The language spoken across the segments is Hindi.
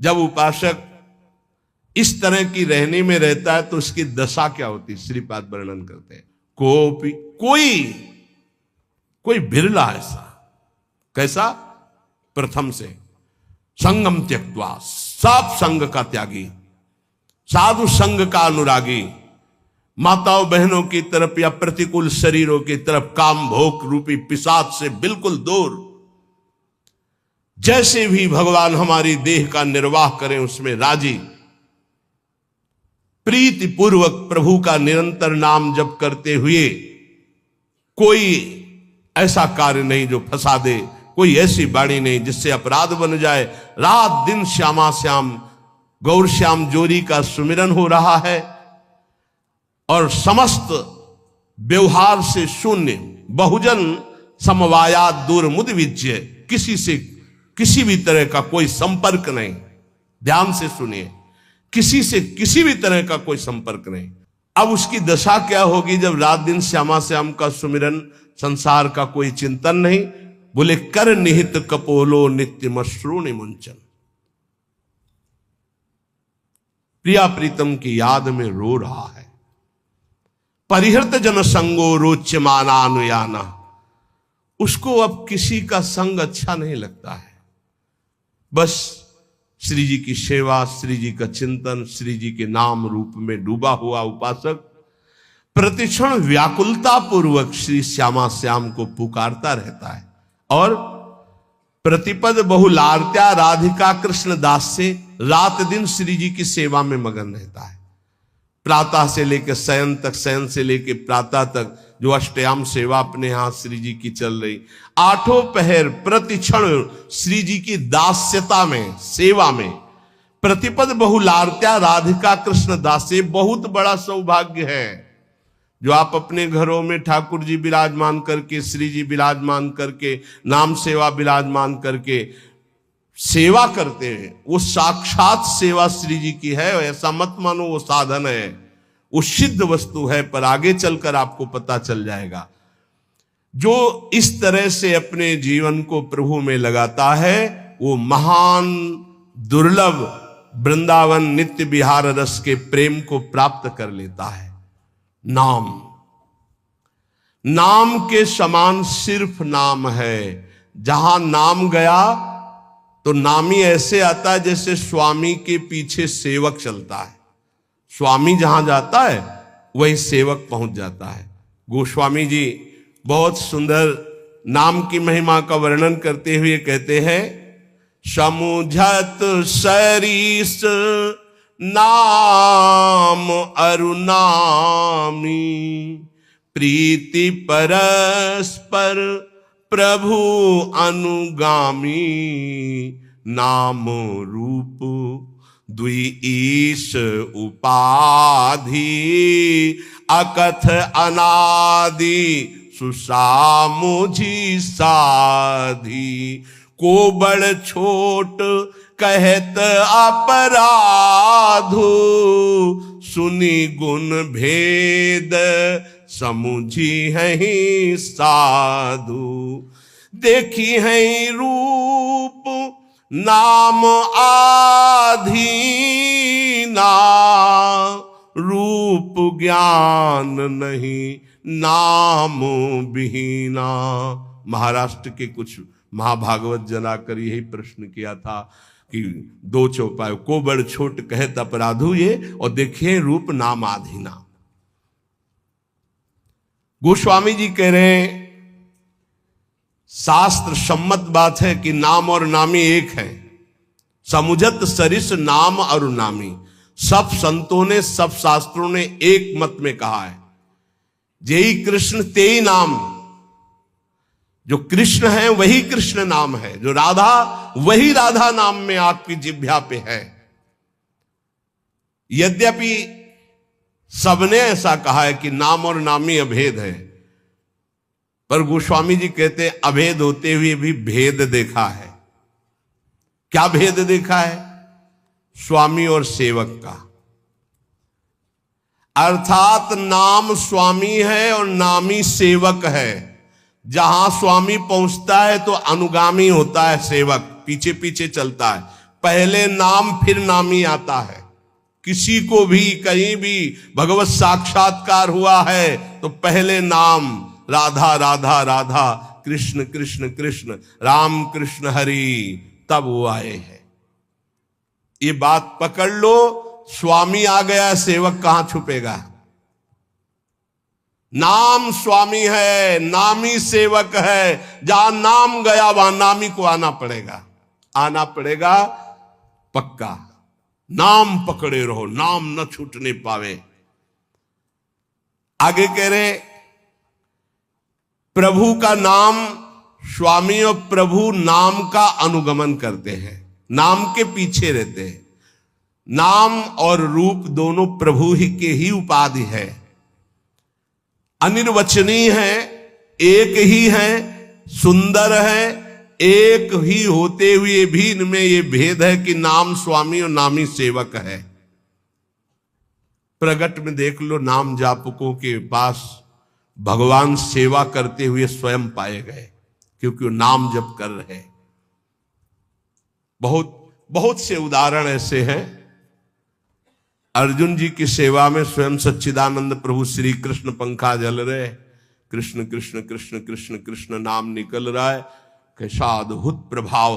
जब उपासक इस तरह की रहने में रहता है तो उसकी दशा क्या होती, श्रीपाद वर्णन करते हैं। कोई बिरला ऐसा, कैसा, प्रथम से संगम त्यक्त्वा, सब संग का त्यागी, साधु संग का अनुरागी, माताओं बहनों की तरफ या प्रतिकूल शरीरों की तरफ काम भोग रूपी पिशाच से बिल्कुल दूर, जैसे भी भगवान हमारी देह का निर्वाह करें उसमें राजी, प्रीति पूर्वक प्रभु का निरंतर नाम जप करते हुए, कोई ऐसा कार्य नहीं जो फंसा दे, कोई ऐसी वाणी नहीं जिससे अपराध बन जाए। रात दिन श्यामा श्याम गौर श्याम जोरी का सुमिरन हो रहा है और समस्त व्यवहार से शून्य, बहुजन समवायात दूर मुद विज्य, किसी से किसी भी तरह का कोई संपर्क नहीं। ध्यान से सुनिए, किसी से किसी भी तरह का कोई संपर्क नहीं। अब उसकी दशा क्या होगी जब रात दिन श्यामा श्याम का सुमिरन, संसार का कोई चिंतन नहीं। बोले कर निहित कपोलो नित्य मश्रूण मुंचन, प्रिया प्रीतम की याद में रो रहा है। परिहृत जन संगो रोच्यमानानुयाना, उसको अब किसी का संग अच्छा नहीं लगता है। बस श्री जी की सेवा, श्री जी का चिंतन, श्री जी के नाम रूप में डूबा हुआ उपासक प्रतिक्षण व्याकुलता पूर्वक श्री श्यामा श्याम को पुकारता रहता है और प्रतिपद बहुलार्त्या राधिका कृष्ण दास से रात दिन श्री जी की सेवा में मगन रहता है। प्रातः से लेकर शयन तक, शयन से लेकर प्रातः तक जो अष्टयाम सेवा अपने यहां श्री जी की चल रही, आठों पहर प्रतिक्षण श्री जी की दास्यता में, सेवा में, प्रतिपद बहुलार्त्या राधिका कृष्ण दास से बहुत बड़ा सौभाग्य है जो आप अपने घरों में ठाकुर जी विराजमान करके, श्री जी विराजमान करके, नाम सेवा विराजमान करके सेवा करते हैं। वो साक्षात सेवा श्री जी की है। ऐसा मत मानो वो साधन है, वो सिद्ध वस्तु है, पर आगे चलकर आपको पता चल जाएगा। जो इस तरह से अपने जीवन को प्रभु में लगाता है वो महान दुर्लभ वृंदावन नित्य विहार रस के प्रेम को प्राप्त कर लेता है। नाम के समान सिर्फ नाम है। जहां नाम गया तो नामी ऐसे आता है जैसे स्वामी के पीछे सेवक चलता है। स्वामी जहां जाता है वही सेवक पहुंच जाता है। गोस्वामी जी बहुत सुंदर नाम की महिमा का वर्णन करते हुए कहते हैं, समुझत सरीस नाम अरुनामी, प्रीति परस्पर प्रभु अनुगामी, नाम रूप द्वि ईश उपाधि, अकथ अनादि सुसामुझी साधी, को बड़ छोट कहत अपराधु, सुनी गुण भेद समुझी है साधु, देखी है रूप नाम आधीना, रूप ज्ञान नहीं नाम बिहीना। महाराष्ट्र के कुछ महाभागवत जलाकर यही प्रश्न किया था कि दो चौपाई, को बड़ छोट कहत अपराधु ये, और देखिए रूप नाम आधीना। गोस्वामी जी कह रहे हैं शास्त्र सम्मत बात है कि नाम और नामी एक है। समुझत सरिस नाम और नामी, सब संतों ने, सब शास्त्रों ने एक मत में कहा है, जेई कृष्ण तेई नाम। जो कृष्ण है वही कृष्ण नाम है, जो राधा वही राधा नाम में आपकी जिह्वा पे है। यद्यपि सबने ऐसा कहा है कि नाम और नामी अभेद है, पर गोस्वामी जी कहते हैं अभेद होते हुए भी भेद देखा है। क्या भेद देखा है? स्वामी और सेवक का। अर्थात नाम स्वामी है और नामी सेवक है। जहां स्वामी पहुंचता है तो अनुगामी होता है सेवक, पीछे पीछे चलता है। पहले नाम फिर नामी आता है। किसी को भी कहीं भी भगवत साक्षात्कार हुआ है तो पहले नाम राधा राधा राधा, कृष्ण कृष्ण कृष्ण, राम कृष्ण हरि, तब वो आए हैं। ये बात पकड़ लो, स्वामी आ गया, सेवक कहां छुपेगा। नाम स्वामी है, नामी सेवक है। जहां नाम गया वहां नामी को आना पड़ेगा, आना पड़ेगा पक्का। नाम पकड़े रहो, नाम न छूटने पावे। आगे कह रहे प्रभु का नाम, स्वामी और प्रभु नाम का अनुगमन करते हैं, नाम के पीछे रहते हैं। नाम और रूप दोनों प्रभु ही के ही उपाधि है, अनिर्वचनीय है, एक ही है, सुंदर है। एक ही होते हुए भी इनमें यह भेद है कि नाम स्वामी और नामी सेवक है। प्रगट में देख लो, नाम जापकों के पास भगवान सेवा करते हुए स्वयं पाए गए, क्योंकि वो नाम जप कर रहे। बहुत बहुत से उदाहरण ऐसे हैं। अर्जुन जी की सेवा में स्वयं सच्चिदानंद प्रभु श्री कृष्ण पंखा जल रहे, कृष्ण कृष्ण कृष्ण कृष्ण कृष्ण नाम निकल रहा है, कैसा अद्भुत प्रभाव।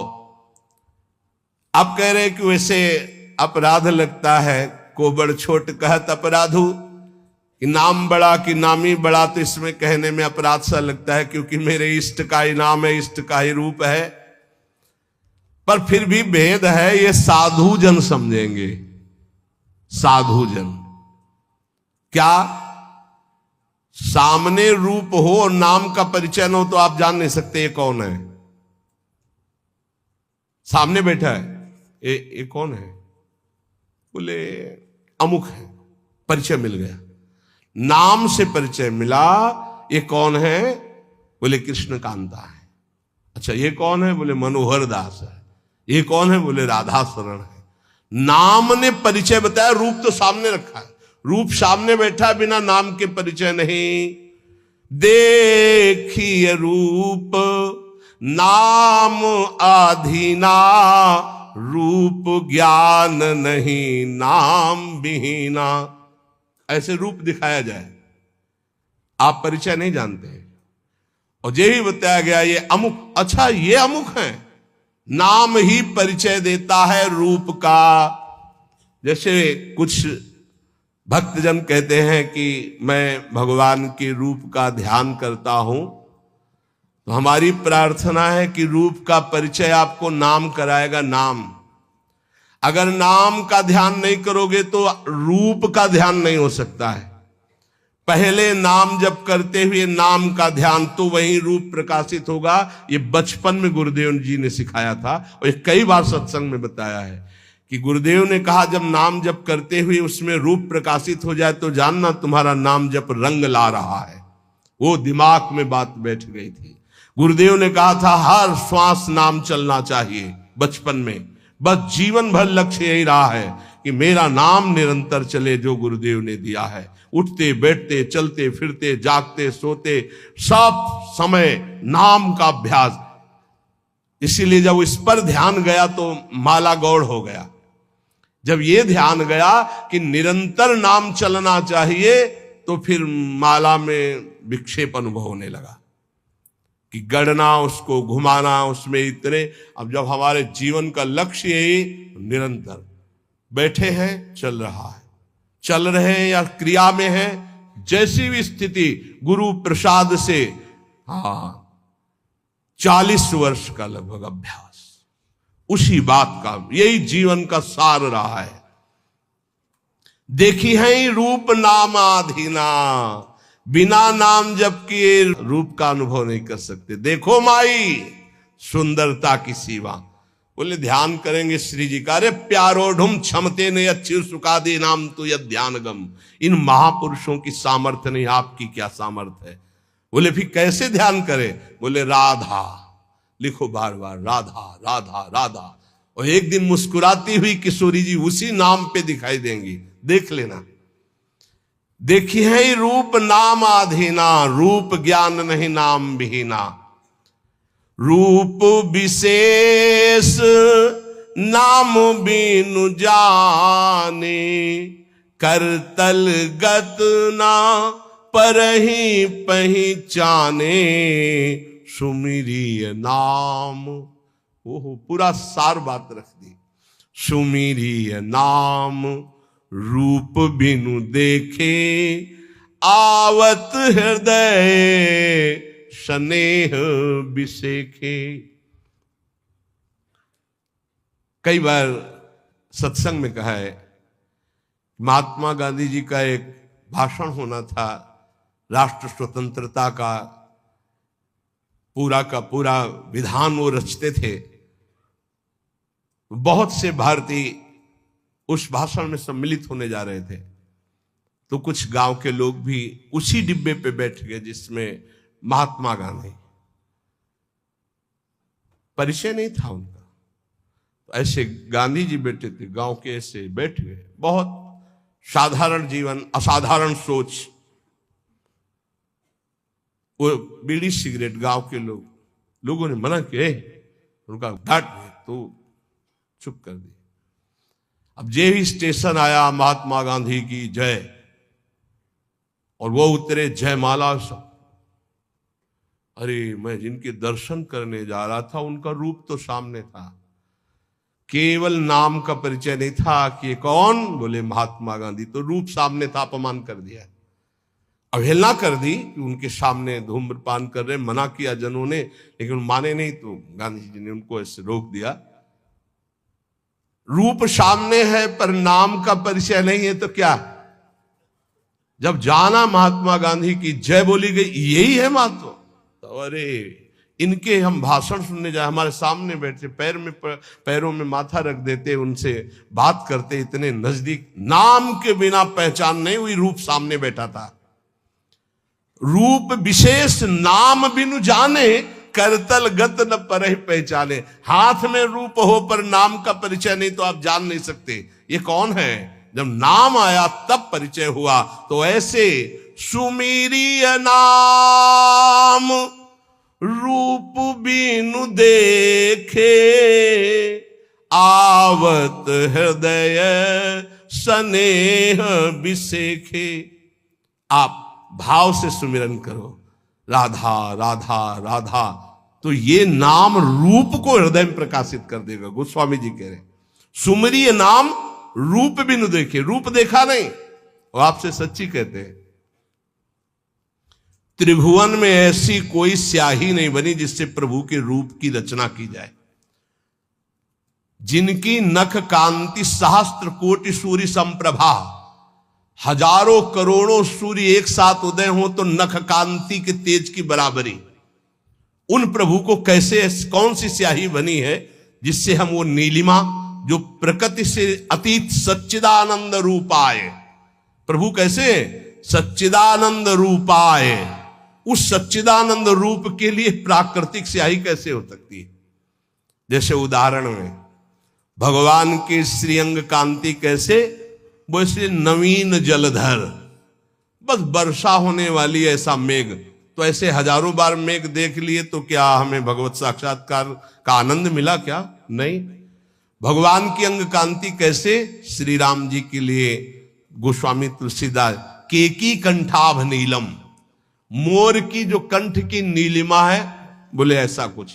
आप कह रहे कि वैसे अपराध लगता है, कोबड़ छोट कहत अपराधु, कि नाम बड़ा कि नामी बड़ा, तो इसमें कहने में अपराध सा लगता है, क्योंकि मेरे इष्ट का ही नाम है, इष्ट का ही रूप है। पर फिर भी भेद है, ये साधु जन समझेंगे। साधु जन क्या, सामने रूप हो और नाम का परिचय न हो तो आप जान नहीं सकते ये कौन है। सामने बैठा है, ये कौन है, बोले अमुक है, परिचय मिल गया। नाम से परिचय मिला, ये कौन है, बोले कृष्ण कांता है। अच्छा ये कौन है, बोले मनोहर दास है। ये कौन है, बोले राधा शरण है। नाम ने परिचय बताया, रूप तो सामने रखा है। रूप सामने बैठा, बिना नाम के परिचय नहीं। देखिए रूप नाम आधीना, रूप ज्ञान नहीं नाम विहीना। ऐसे रूप दिखाया जाए, आप परिचय नहीं जानते, और यही बताया गया ये अमुक। अच्छा ये अमुक है, नाम ही परिचय देता है रूप का। जैसे कुछ भक्तजन कहते हैं कि मैं भगवान के रूप का ध्यान करता हूं, तो हमारी प्रार्थना है कि रूप का परिचय आपको नाम कराएगा। नाम, अगर नाम का ध्यान नहीं करोगे तो रूप का ध्यान नहीं हो सकता है। पहले नाम जब करते हुए नाम का ध्यान, तो वही रूप प्रकाशित होगा। ये बचपन में गुरुदेव जी ने सिखाया था, और ये कई बार सत्संग में बताया है कि गुरुदेव ने कहा जब नाम जप करते हुए उसमें रूप प्रकाशित हो जाए तो जानना तुम्हारा नाम जप रंग ला रहा है। वो दिमाग में बात बैठ गई थी। गुरुदेव ने कहा था हर श्वास नाम चलना चाहिए बचपन में, बस जीवन भर लक्ष्य यही रहा है कि मेरा नाम निरंतर चले, जो गुरुदेव ने दिया है। उठते बैठते चलते फिरते जागते सोते सब समय नाम का अभ्यास। इसीलिए जब इस पर ध्यान गया तो माला गौड़ हो गया। जब ये ध्यान गया कि निरंतर नाम चलना चाहिए, तो फिर माला में विक्षेप अनुभव होने लगा कि गढ़ना, उसको घुमाना, उसमें इतने। अब जब हमारे जीवन का लक्ष्य यही निरंतर बैठे हैं, चल रहा है, चल रहे हैं या क्रिया में है, जैसी भी स्थिति, गुरु प्रसाद से 40 वर्ष का लगभग अभ्यास, उसी बात का, यही जीवन का सार रहा है। देखी है रूप नाम आधीना, बिना नाम जप किए रूप का अनुभव नहीं कर सकते। देखो माई सुंदरता की सीमा, बोले ध्यान करेंगे श्री जी का। अरे प्यारो ढुम क्षमते ने अच्छी सुखादे नाम तो यह ध्यान गम। इन महापुरुषों की सामर्थ्य नहीं, आपकी क्या सामर्थ्य है। बोले फिर कैसे ध्यान करें, बोले राधा लिखो बार बार, राधा राधा राधा। और एक दिन मुस्कुराती हुई किशोरी जी उसी नाम पे दिखाई देंगी, देख लेना। देखी है रूप नाम आधीना, रूप ज्ञान नहीं नाम विहीना। रूप विशेष नाम बिनु जाने, करतल गत ना परहि पहचाने, सुमिरिय नाम। ओहो, पूरा सार बात रख दी। सुमिरिय नाम रूप बिनु देखे, आवत हृदय स्नेह बिसेखे। कई बार सत्संग में कहा है, महात्मा गांधी जी का एक भाषण होना था, राष्ट्र स्वतंत्रता का पूरा विधान वो रचते थे। बहुत से भारतीय उस भाषण में सम्मिलित होने जा रहे थे, तो कुछ गांव के लोग भी उसी डिब्बे पे बैठ गए जिसमें महात्मा गांधी, परिचय नहीं था उनका। तो ऐसे गांधी जी बैठे थे, गांव के ऐसे बैठ गए, बहुत साधारण जीवन, असाधारण सोच। वो बीड़ी सिगरेट गांव के लोगों ने मना किया, उनका घाट तो चुप कर दी। अब जे ही स्टेशन आया, महात्मा गांधी की जय, और वो उतरे, जयमाला सब। अरे, मैं जिनके दर्शन करने जा रहा था उनका रूप तो सामने था, केवल नाम का परिचय नहीं था कि ये कौन, बोले महात्मा गांधी। तो रूप सामने था, अपमान कर दिया, अवहेलना कर दी कि उनके सामने धूम्रपान कर रहे। मना किया जनों ने, लेकिन माने नहीं, तो गांधी जी ने उनको ऐसे रोक दिया। रूप सामने है पर नाम का परिचय नहीं है तो क्या? जब जाना महात्मा गांधी की जय बोली गई, यही है महत्व। तो अरे, इनके हम भाषण सुनने जाए, हमारे सामने बैठते, पैरों में माथा रख देते, उनसे बात करते, इतने नजदीक। नाम के बिना पहचान नहीं हुई, रूप सामने बैठा था। रूप विशेष नाम बिनु जाने, करतल गत न परहि पहचाने। हाथ में रूप हो पर नाम का परिचय नहीं तो आप जान नहीं सकते ये कौन है। जब नाम आया तब परिचय हुआ। तो ऐसे सुमिरिय नाम रूप बिनु देखे, आवत हृदय स्नेह बिसेखे। आप भाव से सुमिरन करो, राधा राधा राधा, तो ये नाम रूप को हृदय में प्रकाशित कर देगा। गोस्वामी जी कह रहे सुमरिय नाम रूप बिनु देखे। रूप देखा नहीं, वो आपसे सच्ची कहते हैं। त्रिभुवन में ऐसी कोई स्याही नहीं बनी जिससे प्रभु के रूप की रचना की जाए। जिनकी नख कांति सहस्त्र कोटि सूर्य संप्रभा, हजारों करोड़ों सूर्य एक साथ उदय हो तो नख कांति के तेज की बराबरी। उन प्रभु को कैसे, कौन सी स्याही बनी है जिससे हम वो नीलिमा जो प्रकृति से अतीत सच्चिदानंद रूपाय, प्रभु कैसे सच्चिदानंद रूपाय, उस सच्चिदानंद रूप के लिए प्राकृतिक स्याही कैसे हो सकती है। जैसे उदाहरण में भगवान की श्रीअंग कांति कैसे, वैसे नवीन जलधर, बस वर्षा होने वाली ऐसा मेघ। तो ऐसे हजारों बार मेघ देख लिए तो क्या हमें भगवत साक्षात्कार का आनंद मिला क्या? नहीं। भगवान की अंग कांति कैसे, श्री राम जी के लिए गोस्वामी तुलसीदास केकी कंठाभ नीलम, मोर की जो कंठ की नीलिमा है, बोले ऐसा कुछ।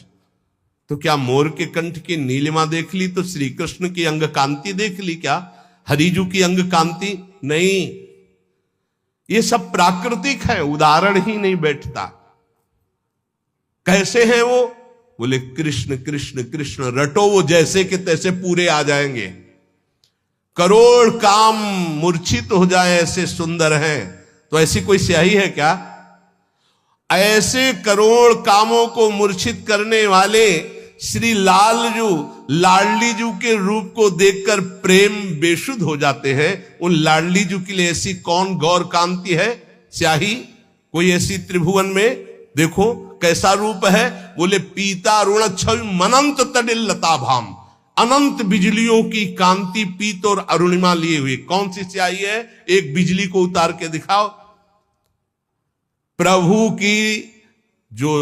तो क्या मोर के कंठ की नीलिमा देख ली तो श्री कृष्ण की अंग कांति देख ली क्या? हरिजू की अंग कांति नहीं। ये सब प्राकृतिक है, उदाहरण ही नहीं बैठता। कैसे हैं वो? बोले कृष्ण कृष्ण कृष्ण रटो, वो जैसे के तैसे पूरे आ जाएंगे। करोड़ काम मूर्छित हो जाए ऐसे सुंदर हैं। तो ऐसी कोई स्याही है क्या? ऐसे करोड़ कामों को मूर्छित करने वाले श्री लालजू लाडली जू के रूप को देखकर प्रेम बेसुध हो जाते हैं। उन लाडली जू के लिए ऐसी कौन गौर कांति है, स्याही कोई ऐसी त्रिभुवन में? देखो कैसा रूप है। बोले पीता ऋण छवि मनंत तडिल लता भाम, अनंत बिजलियों की कांति पीत और अरुणिमा लिए हुई। कौन सी स्याही है? एक बिजली को उतार के दिखाओ। प्रभु की जो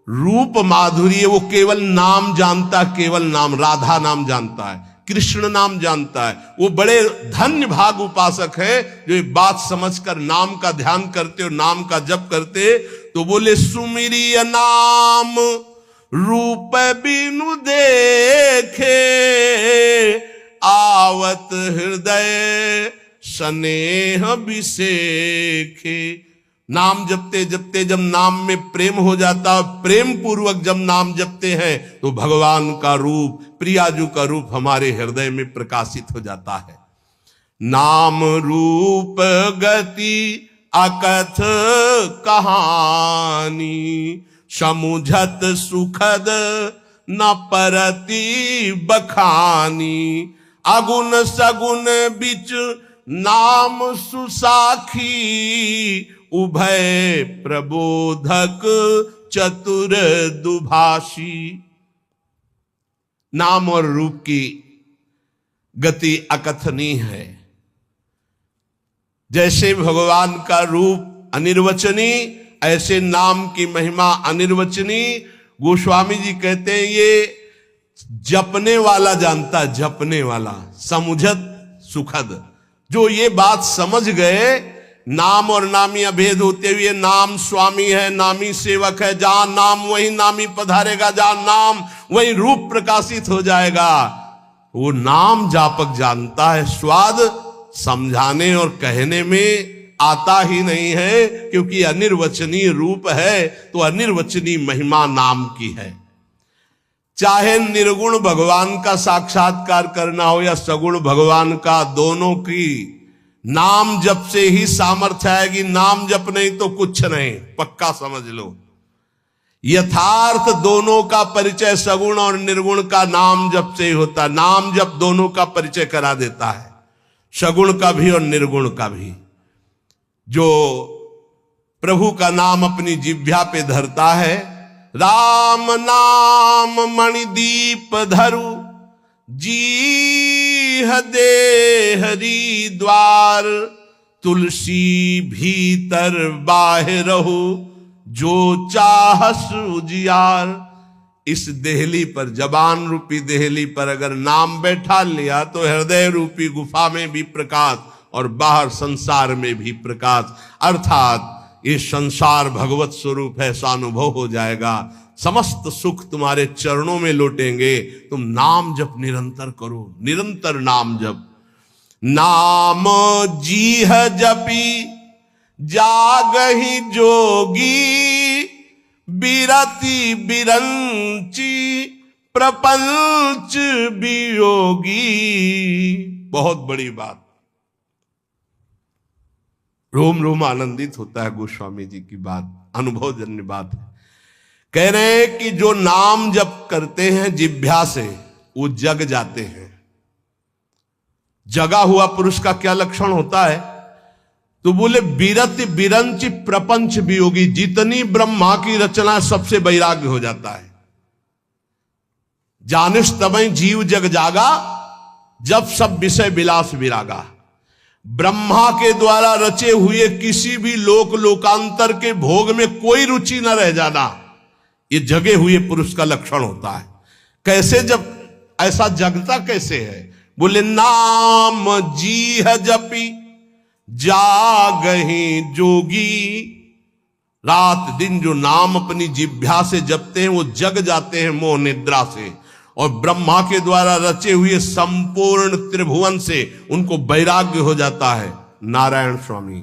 रूप माधुर्य, वो केवल नाम जानता, केवल नाम, राधा नाम जानता है, कृष्ण नाम जानता है। वो बड़े धन्य भाग उपासक है जो ये बात समझकर नाम का ध्यान करते और नाम का जप करते। तो बोले सुमिरिय नाम रूप बिनु देखे, आवत हृदय स्नेह विसेखे। नाम जपते जपते जब नाम में प्रेम हो जाता है, प्रेम पूर्वक जब नाम जपते हैं तो भगवान का रूप, प्रियाजू का रूप हमारे हृदय में प्रकाशित हो जाता है। नाम रूप गति अकथ कहानी, समुझत सुखद न परति बखानी। अगुण सगुण बिच नाम सुसाखी, उभय प्रबोधक चतुर दुभाषी। नाम और रूप की गति अकथनीय है। जैसे भगवान का रूप अनिर्वचनीय, ऐसे नाम की महिमा अनिर्वचनीय। गोस्वामी जी कहते हैं ये जपने वाला जानता, जपने वाला, समुझत सुखद। जो ये बात समझ गए, नाम और नामी अभेद होते हुए नाम स्वामी है, नामी सेवक है, जहां नाम वही नामी पधारेगा, जहां नाम वही रूप प्रकाशित हो जाएगा। वो नाम जापक जानता है। स्वाद समझाने और कहने में आता ही नहीं है, क्योंकि अनिर्वचनीय रूप है, तो अनिर्वचनीय महिमा नाम की है। चाहे निर्गुण भगवान का साक्षात्कार करना हो या सगुण भगवान का, दोनों की नाम जप से ही सामर्थ्य आएगी। नाम जप नहीं तो कुछ नहीं, पक्का समझ लो। यथार्थ दोनों का परिचय सगुण और निर्गुण का नाम जप से ही होता। नाम जप दोनों का परिचय करा देता है, सगुण का भी और निर्गुण का भी। जो प्रभु का नाम अपनी जिह्वा पे धरता है, राम नाम मणिदीप धरु, जीह दे हरि द्वार। तुलसी भीतर बाहरहु, जो चाहस उजियार। इस देहली पर, जबान रूपी देहली पर अगर नाम बैठा लिया तो हृदय रूपी गुफा में भी प्रकाश और बाहर संसार में भी प्रकाश। अर्थात ये संसार भगवत स्वरूप है, ऐसा अनुभव हो जाएगा। समस्त सुख तुम्हारे चरणों में लौटेंगे। तुम नाम जप निरंतर करो, निरंतर नाम जप। नाम जीह जपी जागहि जोगी, बिरति बिरंची प्रपंच वियोगी। बहुत बड़ी बात, रोम रोम आनंदित होता है गोस्वामी जी की बात, अनुभवजन्य बात है। कह रहे हैं कि जो नाम जप करते हैं जिह्वा से, वो जग जाते हैं। जगा हुआ पुरुष का क्या लक्षण होता है? तो बोले बिरति बिरंच प्रपंच वियोगी। जितनी ब्रह्मा की रचना सबसे वैराग्य हो जाता है। जानिस तबई जीव जग जागा, जब सब विषय विलास विरागा। ब्रह्मा के द्वारा रचे हुए किसी भी लोक लोकांतर के भोग में कोई रुचि न रह जाना, ये जगे हुए पुरुष का लक्षण होता है। कैसे, जब ऐसा जगता कैसे है? बोले नाम जीह जपी जागहि जोगी। रात दिन जो नाम अपनी जिह्वा से जपते हैं वो जग जाते हैं मोह निद्रा से, और ब्रह्मा के द्वारा रचे हुए संपूर्ण त्रिभुवन से उनको वैराग्य हो जाता है। नारायण स्वामी,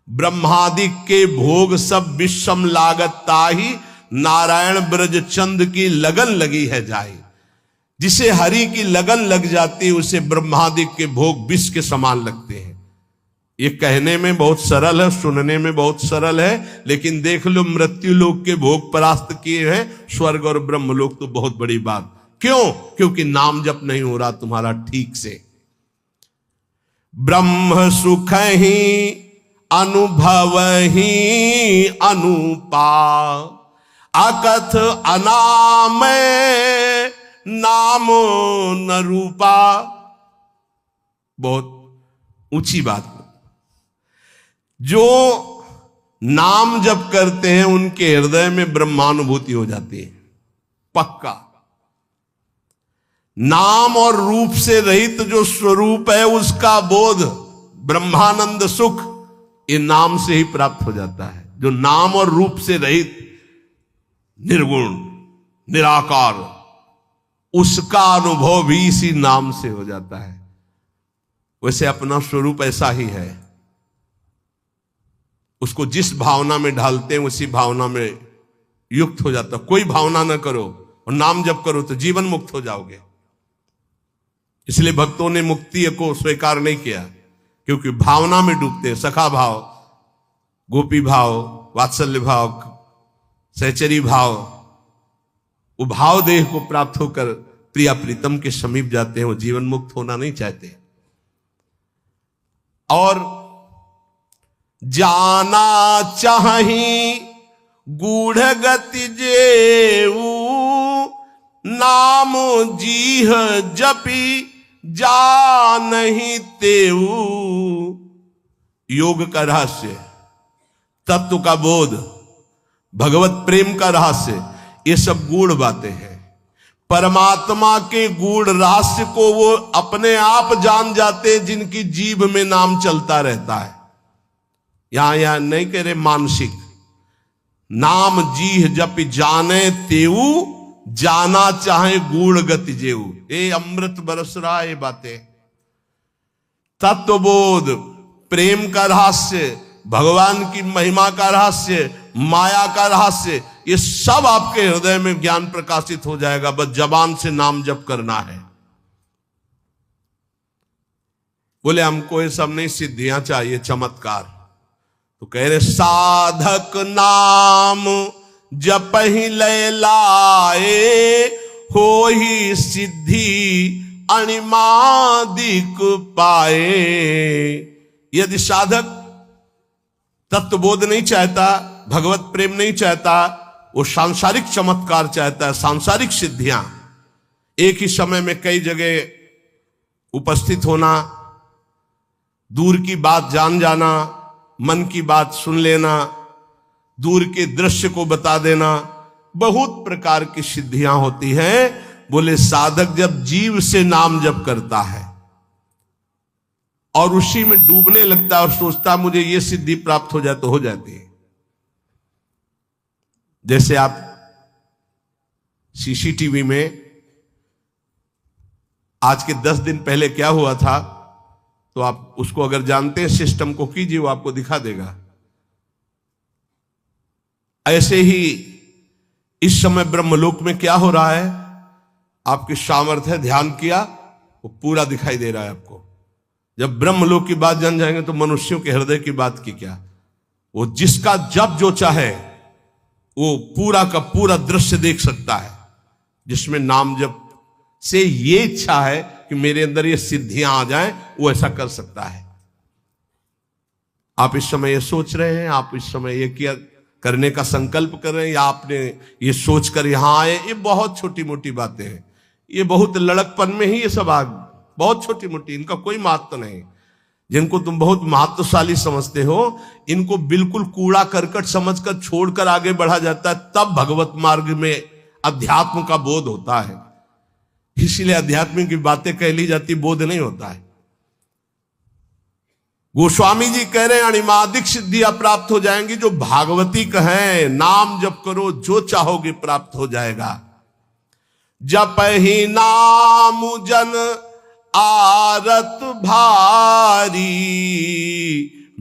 ब्रह्मादिक के भोग सब विषम लागत ताही, नारायण ब्रज चंद की लगन लगी है जाई। जिसे हरि की लगन लग जाती है उसे ब्रह्मादिक के भोग विष के समान लगते हैं। ये कहने में बहुत सरल है, सुनने में बहुत सरल है, लेकिन देख लो मृत्यु लोक के भोग परास्त किए हैं, स्वर्ग और ब्रह्म लोक तो बहुत बड़ी बात। क्यों? क्योंकि नाम जप नहीं हो रहा तुम्हारा ठीक से। ब्रह्म सुख ही अनुभव ही अनुपा, अकथ अनाम नाम न रूपा। बहुत ऊंची बात। जो नाम जब करते हैं उनके हृदय में ब्रह्मानुभूति हो जाती है, पक्का। नाम और रूप से रहित जो स्वरूप है उसका बोध, ब्रह्मानंद सुख, ये नाम से ही प्राप्त हो जाता है। जो नाम और रूप से रहित, निर्गुण, निराकार, उसका अनुभव भी इसी नाम से हो जाता है। वैसे अपना स्वरूप ऐसा ही है, उसको जिस भावना में ढालते हैं उसी भावना में युक्त हो जाता। कोई भावना ना करो और नाम जप करो तो जीवन मुक्त हो जाओगे। इसलिए भक्तों ने मुक्ति को स्वीकार नहीं किया, क्योंकि भावना में डूबते, सखा भाव, गोपी भाव, वात्सल्य भाव, सहचरी भाव, वो भाव देह को प्राप्त होकर प्रिया प्रीतम के समीप जाते हैं। वो जीवन मुक्त होना नहीं चाहते। और जाना चाही गूढ़ गति जेऊ, नाम जीह जपी जा नहीं तेऊ। योग का रहस्य, तत्व का बोध, भगवत प्रेम का रहस्य, ये सब गूढ़ बातें हैं। परमात्मा के गूढ़ रहस्य को वो अपने आप जान जाते जिनकी जीभ में नाम चलता रहता है। यहां नहीं कह रहे मानसिक, नाम जीह जप जाने तेऊ, जाना चाहे गूढ़ गति जेऊ। ये अमृत बरस रहा है बातें। तत्वबोध, प्रेम का रहस्य, भगवान की महिमा का रहस्य, माया का रहस्य, ये सब आपके हृदय में ज्ञान प्रकाशित हो जाएगा। बस जबान से नाम जप करना है। बोले हमको ये सब नहीं, सिद्धियां चाहिए, चमत्कार। तो कह रहे साधक नाम जप ही लय लाए, हो ही सिद्धि अणिमादिक पाए। यदि साधक तत्वबोध नहीं चाहता, भगवत प्रेम नहीं चाहता, वो सांसारिक चमत्कार चाहता है, सांसारिक सिद्धियां, एक ही समय में कई जगह उपस्थित होना, दूर की बात जान जाना, मन की बात सुन लेना, दूर के दृश्य को बता देना, बहुत प्रकार की सिद्धियां होती हैं। बोले साधक जब जीव से नाम जप करता है और उसी में डूबने लगता है और सोचता मुझे ये सिद्धि प्राप्त हो जाए, तो हो जाती है। जैसे आप सीसीटीवी में आज के 10 दिन पहले क्या हुआ था, तो आप उसको अगर जानते हैं, सिस्टम को कीजिए, वो आपको दिखा देगा। ऐसे ही इस समय ब्रह्मलोक में क्या हो रहा है, आपकी सामर्थ्य ध्यान किया, वो पूरा दिखाई दे रहा है आपको। जब ब्रह्मलोक की बात जान जाएंगे तो मनुष्यों के हृदय की बात की क्या। वो जिसका जब जो चाहे वो पूरा का पूरा दृश्य देख सकता है, जिसमें नाम जप से ये इच्छा है कि मेरे अंदर ये सिद्धियां आ जाएं, वो ऐसा कर सकता है। आप इस समय ये सोच रहे हैं, आप इस समय ये किया करने का संकल्प कर रहे हैं, या आपने ये सोचकर यहां आए, ये बहुत छोटी मोटी बातें हैं। ये बहुत लड़कपन में ही ये सब आग, बहुत छोटी मोटी, इनका कोई महत्व नहीं। जिनको तुम बहुत महत्वशाली समझते हो, इनको बिल्कुल कूड़ा करकट समझकर छोड़कर आगे बढ़ा जाता है, तब भगवत मार्ग में अध्यात्म का बोध होता है। इसीलिए अध्यात्म की बातें कह ली जाती, बोध नहीं होता है। गोस्वामी जी कह रहे हैं अणिमादिक सिद्धियां प्राप्त हो जाएंगी। जो भागवती कहें नाम जप करो, जो चाहोगे प्राप्त हो जाएगा। जप ही नाम जन आरत भारी,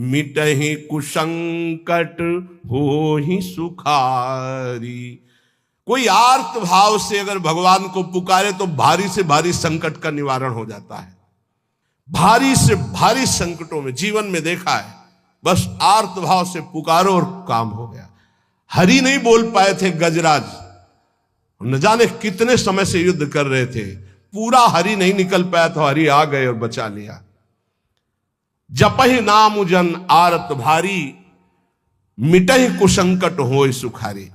मिटहि कुसंकट हो ही सुखारी। कोई आर्त भाव से अगर भगवान को पुकारे तो भारी से भारी संकट का निवारण हो जाता है। भारी से भारी संकटों में जीवन में देखा है, बस आर्त भाव से पुकारो और काम हो गया। हरि नहीं बोल पाए थे गजराज, न जाने कितने समय से युद्ध कर रहे थे, पूरा हरि नहीं निकल पाया तो हरि आ गए और बचा लिया। जपहि नाम जन आरत भारी, मिटहि कुसंकट होय सुखारी।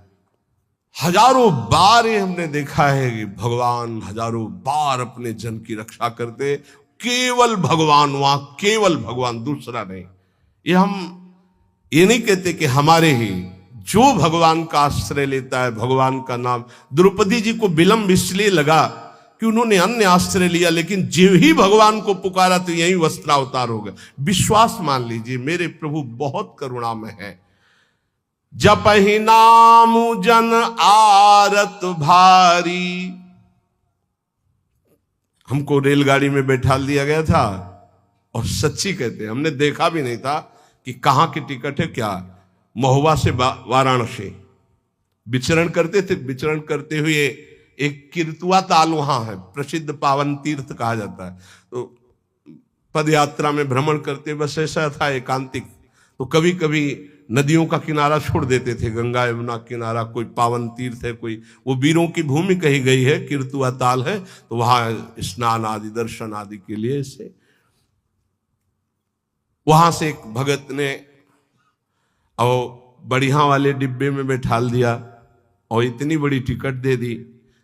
हजारों बार ये हमने देखा है कि भगवान हजारों बार अपने जन की रक्षा करते, केवल भगवान, वहां केवल भगवान, दूसरा नहीं। ये हम ये नहीं कहते कि हमारे ही, जो भगवान का आश्रय लेता है, भगवान का नाम। द्रौपदी जी को विलंब इसलिए लगा कि उन्होंने अन्य आश्रय लिया, लेकिन जो ही भगवान को पुकारा तो यही वस्त्रावतार हो गया। विश्वास मान लीजिए, मेरे प्रभु बहुत करुणामय है। जपहि नाम जन आरत भारी। हमको रेलगाड़ी में बैठा दिया गया था और सच्ची कहते हैं हमने देखा भी नहीं था कि कहां की टिकट है क्या। महुआ से वाराणसी विचरण करते थे। विचरण करते हुए एक किरतुआ ताल वहां है, प्रसिद्ध पावन तीर्थ कहा जाता है। तो पद यात्रा में भ्रमण करते, बस ऐसा था एकांतिक, तो कभी कभी नदियों का किनारा छोड़ देते थे, गंगा यमुना किनारा, कोई पावन तीर्थ है, कोई वो वीरों की भूमि कही गई है, किरतुआ ताल है, तो वहां स्नान आदि दर्शन आदि के लिए से वहां से एक भगत ने और बढ़िया वाले डिब्बे में बैठा दिया और इतनी बड़ी टिकट दे दी।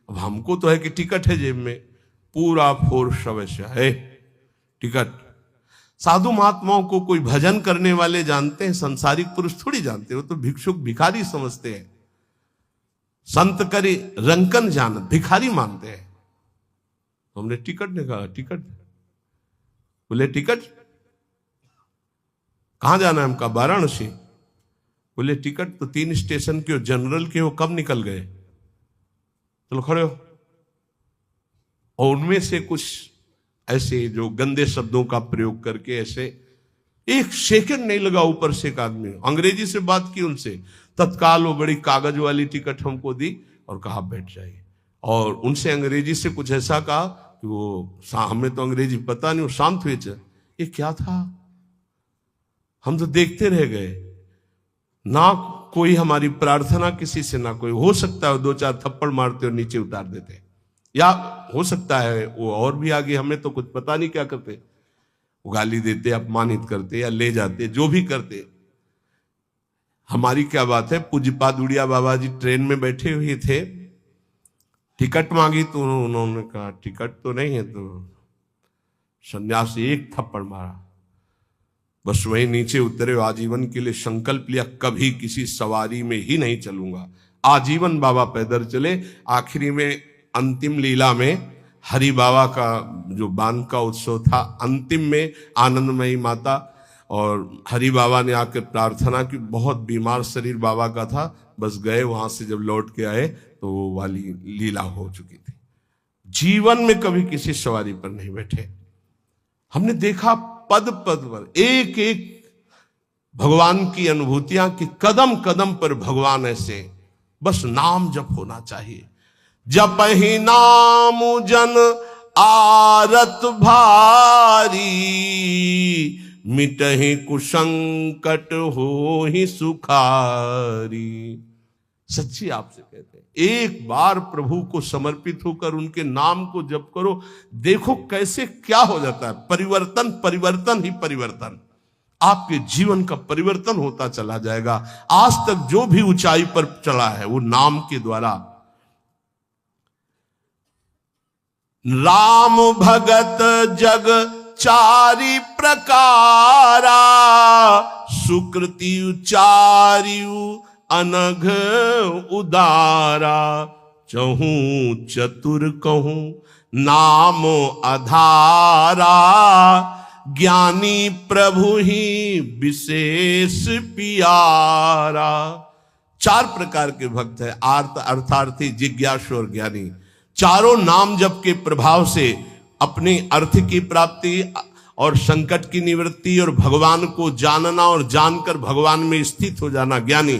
अब हमको तो है कि टिकट है जेब में, पूरा फोर्स अवश्य है टिकट। साधु महात्माओं को कोई भजन करने वाले जानते हैं, संसारिक पुरुष थोड़ी जानते, वो तो भिक्षुक भिखारी समझते हैं। संत करी रंकन जान, भिखारी मानते हैं। तो हमने टिकट ने कहा टिकट, बोले टिकट कहां जाना है? हम कहा वाराणसी। बोले टिकट तो 3 स्टेशन के हो, जनरल के हो, कब निकल गए? चलो खड़े हो। और उनमें से कुछ ऐसे जो गंदे शब्दों का प्रयोग करके, ऐसे 1 सेकंड नहीं लगा, ऊपर से एक आदमी अंग्रेजी से बात की उनसे, तत्काल वो बड़ी कागज वाली टिकट हमको दी और कहा बैठ जाइए। और उनसे अंग्रेजी से कुछ ऐसा कहा कि वो, हमें तो अंग्रेजी पता नहीं, वो शांत हुए। ये क्या था? हम तो देखते रह गए, ना कोई हमारी प्रार्थना किसी से, ना कोई। हो सकता है 2-4 थप्पड़ मारते और नीचे उतार देते, या हो सकता है वो और भी आगे, हमें तो कुछ पता नहीं क्या करते, वो गाली देते, अपमानित करते या ले जाते, जो भी करते। हमारी क्या बात है। पूज्यपाद उड़िया बाबा जी ट्रेन में बैठे हुए थे, टिकट मांगी तो उन्होंने कहा टिकट तो नहीं है, तो सन्यासी 1 थप्पड़ मारा, बस वही नीचे उतरे। आजीवन के लिए संकल्प लिया, कभी किसी सवारी में ही नहीं चलूंगा। आजीवन बाबा पैदल चले। आखिरी में अंतिम लीला में हरि बाबा का जो बांध का उत्सव था, अंतिम में आनंदमयी माता और हरि बाबा ने आकर प्रार्थना की। बहुत बीमार शरीर बाबा का था, बस गए, वहां से जब लौट के आए तो वो वाली लीला हो चुकी थी। जीवन में कभी किसी सवारी पर नहीं बैठे। हमने देखा पद पद पर एक एक भगवान की अनुभूतियां, कि कदम कदम पर भगवान ऐसे, बस नाम जप होना चाहिए। जपहि नाम जन आरत भारी, मिटहि कुसंकट होहि सुखारी। सच्ची आपसे कहते हैं, एक बार प्रभु को समर्पित होकर उनके नाम को जप करो, देखो कैसे क्या हो जाता है। परिवर्तन, परिवर्तन ही परिवर्तन। आपके जीवन का परिवर्तन होता चला जाएगा। आज तक जो भी ऊंचाई पर चला है वो नाम के द्वारा। राम भगत जग चारि प्रकारा, सुकृति उचारियु अनघ उदारा। चहूं चतुर कहूं नाम आधारा, ज्ञानी प्रभु ही विशेष पियारा। 4 प्रकार के भक्त है, आर्त, अर्थार्थी, जिज्ञासु और ज्ञानी। चारों नाम जप के प्रभाव से अपनी अर्थ की प्राप्ति और संकट की निवृत्ति और भगवान को जानना और जानकर भगवान में स्थित हो जाना ज्ञानी।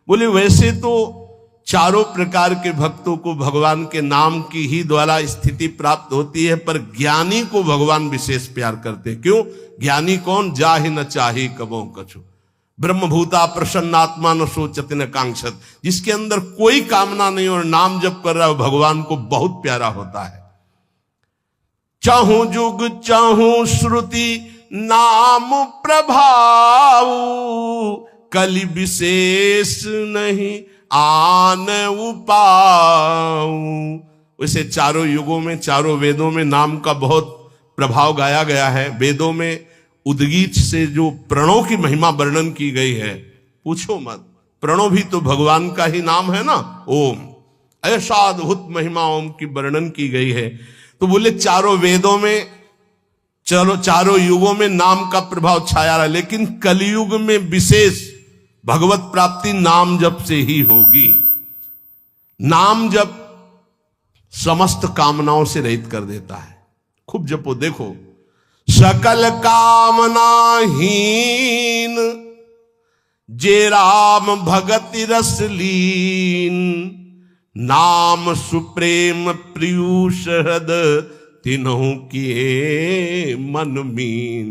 बोले वैसे तो चारों प्रकार के भक्तों को भगवान के नाम की ही द्वारा स्थिति प्राप्त होती है, पर ज्ञानी को भगवान विशेष प्यार करते। क्यों? ज्ञानी कौन? जाहि न चाही कबो कछु, ब्रह्मभूता प्रसन्नात्मा न सोचत न कांक्षत। जिसके अंदर कोई कामना नहीं और नाम जप कर रहा है, भगवान को बहुत प्यारा होता है। चाहूं जुग चाहूं श्रुति नाम प्रभाव, कलि विशेष नहीं आन उपाऊ। वैसे चारों युगों में, चारों वेदों में नाम का बहुत प्रभाव गाया गया है। वेदों में उद्गीत से जो प्रणव की महिमा वर्णन की गई है, पूछो मत। प्रणव भी तो भगवान का ही नाम है ना, ओम। ऐसा अद्भुत महिमा ओम की वर्णन की गई है। तो बोले चारों वेदों में, चलो चारों युगों में नाम का प्रभाव छाया रहा, लेकिन कलयुग में विशेष भगवत प्राप्ति नाम जप से ही होगी। नाम जप समस्त कामनाओं से रहित कर देता है। खूब जपो, देखो, सकल कामनाहीन जे राम भगति रस लीन, नाम सुप्रेम प्रियूष हृद तिन्हु किए मन मीन।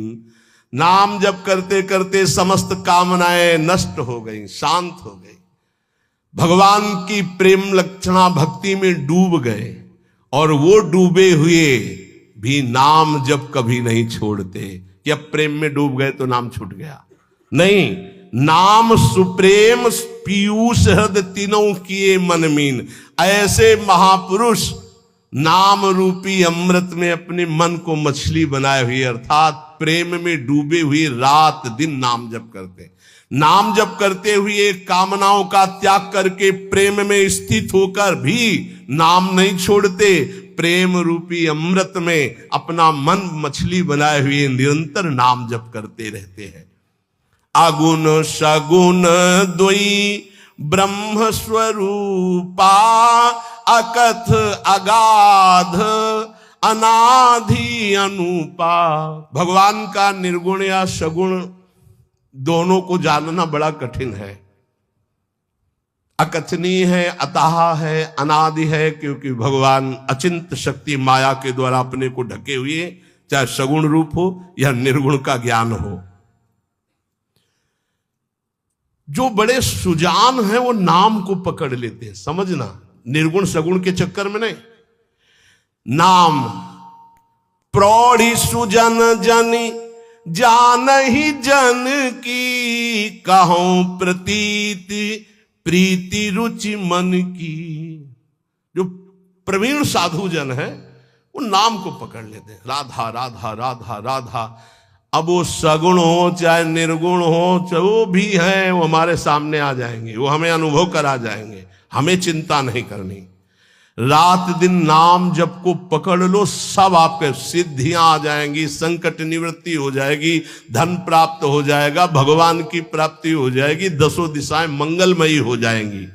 नाम जप करते करते समस्त कामनाएं नष्ट हो गई, शांत हो गई, भगवान की प्रेम लक्षणा भक्ति में डूब गए, और वो डूबे हुए भी नाम जप कभी नहीं छोड़ते कि अब प्रेम में डूब गए तो नाम छूट गया। नहीं, नाम सुप्रेम पीयूष हृद तीनों किए मन मीन। ऐसे महापुरुष नाम रूपी अमृत में अपने मन को मछली बनाए हुए, अर्थात प्रेम में डूबे हुए रात दिन नाम जप करते। नाम जप करते हुए कामनाओं का त्याग करके प्रेम में स्थित होकर भी नाम नहीं छोड़ते। प्रेम रूपी अमृत में अपना मन मछली बनाए हुए निरंतर नाम जप करते रहते हैं। अगुण सगुण द्वयी ब्रह्म स्वरूपा, अकथ अगाध अनाधि अनुपा। भगवान का निर्गुण या सगुण दोनों को जानना बड़ा कठिन है। अकथनीय है, अतः है, अनादि है, क्योंकि भगवान अचिंत शक्ति माया के द्वारा अपने को ढके हुए, चाहे सगुण रूप हो या निर्गुण का ज्ञान हो। जो बड़े सुजान हैं वो नाम को पकड़ लेते हैं, समझना, निर्गुण सगुण के चक्कर में नहीं। नाम प्रौढ़ी सुजन जनी जान ही जन की, कहूं प्रतीति प्रीति रुचि मन की। जो प्रवीण साधु जन है वो नाम को पकड़ लेते हैं, राधा राधा राधा राधा। अब वो सगुण हो चाहे निर्गुण हो, चाहे वो भी है, वो हमारे सामने आ जाएंगे, वो हमें अनुभव करा जाएंगे, हमें चिंता नहीं करनी। रात दिन नाम जप को पकड़ लो, सब आपके सिद्धियां आ जाएंगी, संकट निवृत्ति हो जाएगी, धन प्राप्त हो जाएगा, भगवान की प्राप्ति हो जाएगी, दसों दिशाएं मंगलमयी हो जाएंगी।